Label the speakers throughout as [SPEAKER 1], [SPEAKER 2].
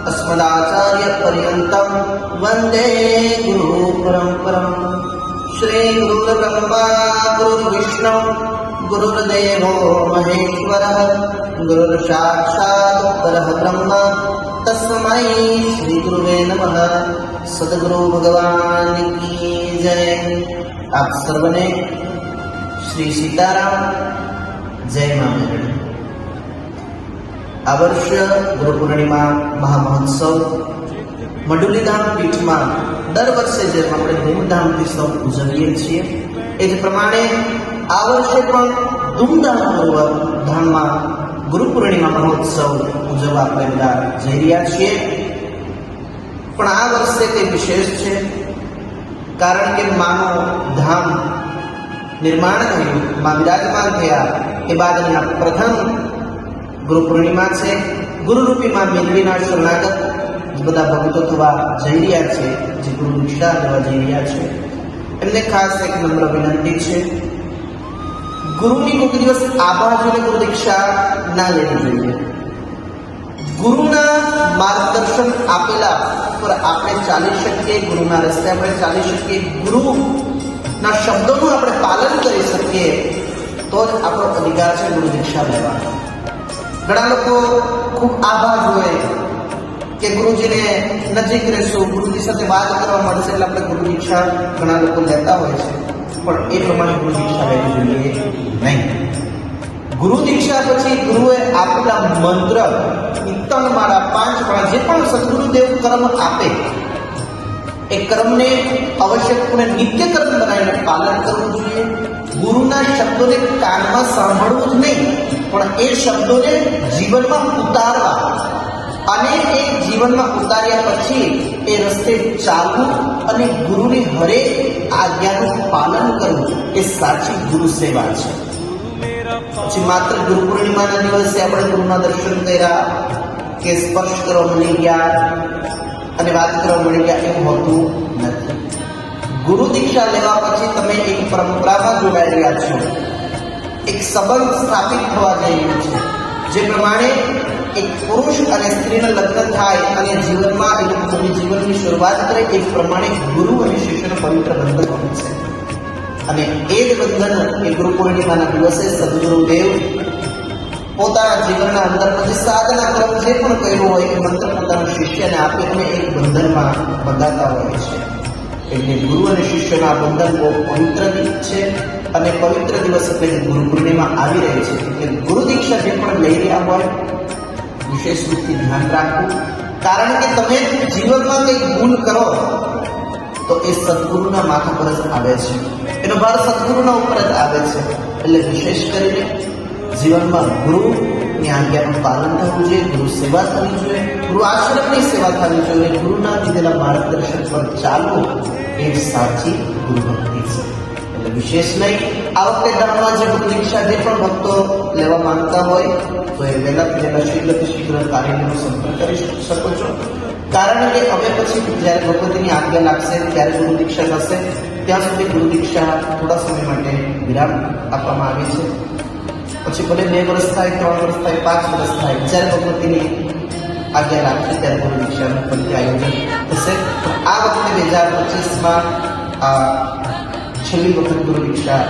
[SPEAKER 1] अस्मदाचार्य पर्यन्तं वन्दे गुरु परम्परम्। श्री गुरुर्ब्रह्मा गुरुर्विष्णु गुरुर्देवो महेश्वरः गुरुर्साक्षात् परब्रह्म तस्मै श्री गुरुवे नमः। सद्गुरु भगवान की जय। आप सर्वने श्री सीताराम जय मां मेरड़ी। આ વર્ષ ગુરુ પૂર્ણિમા મહામહોત્સવ મડુલીધામ પીઠમાં દર વર્ષે જેમ આપણે ધૂમધામથી સૌ ઉજવીએ છીએ એ જ પ્રમાણે આ વર્ષે પણ ધૂમધામપૂર્વક ધામમાં ગુરુ પૂર્ણિમા મહોત્સવ ઉજવવા આપણે બધા જઈ રહ્યા છીએ। પણ આ વર્ષે તે વિશેષ છે કારણ કે માનું ધામ નિર્માણ થયું, માં વિરાજમાન થયા એ બાદના પ્રથમ ગુરુ પૂર્ણિમા છે। ગુરુરૂપી માં મેલવીના શરણાગત બધા ભક્તો થવા જઈ રહ્યા છે, જે ગુરુ દીક્ષા લેવા જઈ રહ્યા છે, એમને ખાસ એક નમ્ર વિનંતી છે, ગુરુની કોઈ દિવસ આભા જોઈને ગુરુ દીક્ષા ના લેવી જોઈએ। ગુરુના માર્ગદર્શન આપેલા પર આપણે ચાલી શકીએ, ગુરુના રસ્તે આપણે ચાલી શકીએ, ગુરુના શબ્દોનું આપણે પાલન કરી શકીએ તો જ આપણો અધિકાર છે ગુરુ દીક્ષા લેવાનો। ઘણા લોકો ખૂબ આભાર હોય કે ગુરુજીને નજીક રહેશું, ગુરુજી સાથે વાત કરવા મળશે એટલે આપણે ગુરુ દીક્ષા ઘણા લોકો લેતા હોય છે, પણ એ પ્રમાણે ગુરુ દીક્ષા લેવી જોઈએ નહીં। ગુરુ દીક્ષા પછી ગુરુએ આપેલા મંત્ર, કીર્તન માળા, 5 માળા, જે પણ સદગુરુદેવ કર્મ આપે એ કર્મને આવશ્યકપણે નિત્ય કર્મ બનાવીને પાલન કરવું જોઈએ। ગુરુના શબ્દોને કાનમાં સાંભળવું જ નહીં, પણ એ શબ્દોને જીવનમાં ઉતારવા અને એ જીવનમાં ઉતાર્યા પછી એ રસ્તે ચાલવું અને ગુરુની હરેક આજ્ઞાનું પાલન કરવું એ સાચી ગુરુ સેવા છે। પછી માત્ર ગુરુ પૂર્ણિમાના દિવસે આપણે ગુરુના દર્શન કર્યા કે સ્પર્શ કરવા મળી ગયા અને વાત કરવા મળી ગયા એવું હોતું નથી। ગુરુ દીક્ષા લેવા પછી તમે એક પરંપરામાં જોડાઈ રહ્યા છો, એક સંબંધ સ્થાપિત થવા જઈ રહ્યું છે, જે પ્રમાણે એક પુરુષ અને સ્ત્રીના લગ્ન થાય અને જીવનમાં એ લોકો જીવનની શરૂઆત કરે એ પ્રમાણે ગુરુ અને શિષ્યનો પવિત્ર બંધન હોય છે। અને એ જ બંધન એ ગુરુ પૂર્ણિમાના દિવસે સદગુરુદેવ પોતાના જીવનના અંદર પછી સાધના ક્રમ જે પણ કર્યો હોય એ મંત્ર પોતાના શિષ્યને આપી અને એક બંધનમાં બંધાતા હોય છે। એટલે ગુરુ અને શિષ્યના બંધન બહુ પવિત્ર છે અને પવિત્ર દિવસ એટલે ગુરુ પૂર્ણિમા આવી રહી છે એટલે ગુરુ દીક્ષા જે પણ લઈ રહ્યા હોય વિશેષ રૂપથી ધ્યાન રાખવું, કારણ કે તમે જીવનમાં કંઈક ભૂલ કરો તો એ સદગુરુના માથા પર જ આવે છે, એનો ભાર સદગુરુના ઉપર જ આવે છે। એટલે વિશેષ કરીને જીવનમાં ગુરુની આજ્ઞાનું પાલન થવું જોઈએ, ગુરુ સેવા થવી જોઈએ, ગુરુ આશ્રમની સેવા થવી જોઈએ, ગુરુના દીધેલા માર્ગદર્શન પર ચાલવું એ સાચી ગુરુ ભક્તિ છે। એટલે વિશેષ નહીં, આ વખતે ધામમાં જે ગુરુ દીક્ષા જે પણ ભક્તો લેવા માંગતા હોય તો એ વહેલાથી વહેલા શીઘ્ર કાર્યનો સંપર્ક કરી શકો છો, કારણ કે હવે પછી જ્યારે ભગવતીની આજ્ઞા લાગશે ત્યારે ગુરુ દીક્ષા થશે, ત્યાં સુધી ગુરુ દીક્ષા થોડા સમય માટે વિરામ આપવામાં આવી છે। પછી ભલે 2 વર્ષ થાય, 3 વર્ષ થાય, 5 વર્ષ થાય, જ્યારે ભગવતીની આજ્ઞા લાગશે ત્યારે ગુરુ દીક્ષાનું ફરીથી આયોજન થશે। પણ આ વખતે 2025માં છેલ્લી વખત ગુરુ દીક્ષા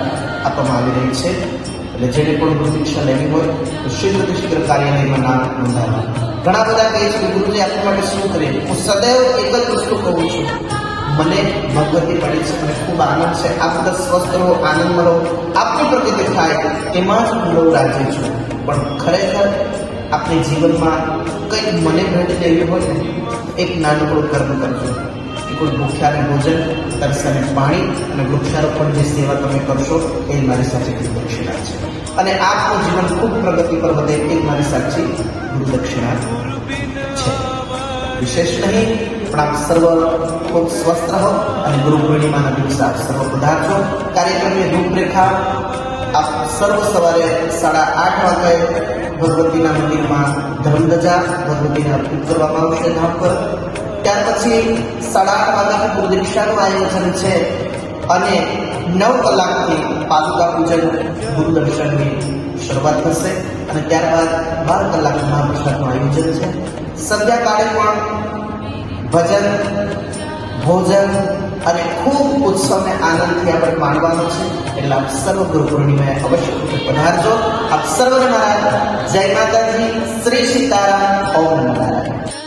[SPEAKER 1] આપવામાં આવી રહી છે, એટલે જેને પણ ગુરુ દીક્ષા લેવી હોય તો શીઘ્રથી શીઘ્ર કાર્યાલયમાં નામ નોંધાવવા। ઘણા બધા કહે છે કે ગુરુજી આપણા માટે શું કરીએ? હું સદૈવ એક જ વસ્તુ કહું છું, મને ભગવતી પડી છે, મને ખૂબ આનંદ છે, આપ બધા સ્વસ્થ રહો, આનંદમાં રહો, આપની પ્રગતિ થાય એમાં જ હું બહુ રાજી છું। પણ ખરેખર આપણે જીવનમાં કંઈક મને ભેટ લેવી હોય એક નાનકડું કર્મ કરજો, કે કોઈ ભૂખ્યાને ભોજન, તરસાને પાણી અને વૃક્ષારોપણની સેવા તમે કરશો એ મારી સાચી ગુરુ દક્ષિણા છે, અને આપનું જીવન ખૂબ પ્રગતિ પર વધે એ મારી સાચી ગુરુ દક્ષિણા છે। વિશેષ નહીં, પણ આપ સર્વ ખૂબ સ્વસ્થ રહો અને ગુરુ પૂર્ણિમાના દિવસે આપ સર્વ પધારજો। કાર્યક્રમની રૂપરેખા આપ સર્વ સવારે 8:30 વાગે ભગવતીના મંદિરમાં ધર્મધજા ભગવતીને અર્પિત કરવામાં આવશે ધામ પર। ત્યાર પછી 8:30 વાગ્યાથી ગુરુ દીક્ષાનું આયોજન છે અને 9 કલાકથી પાદુકા પૂજન ગુરુ દર્શનની શરૂઆત થશે અને ત્યારબાદ 12 કલાક મહાપ્રસાદનું આયોજન છે. સંધ્યાકાળે પણ ભજન, ભોજન અને ખૂબ ઉત્સવને આનંદથી આપણે માણવાનો છે. એટલે આપ સર્વ ગુરુ પૂર્ણિમાએ અવશ્ય પધારજો. આપ સર્વને મારા જય માતાજી, શ્રી સીતારામ, ઓમ નમઃ નારાયણ.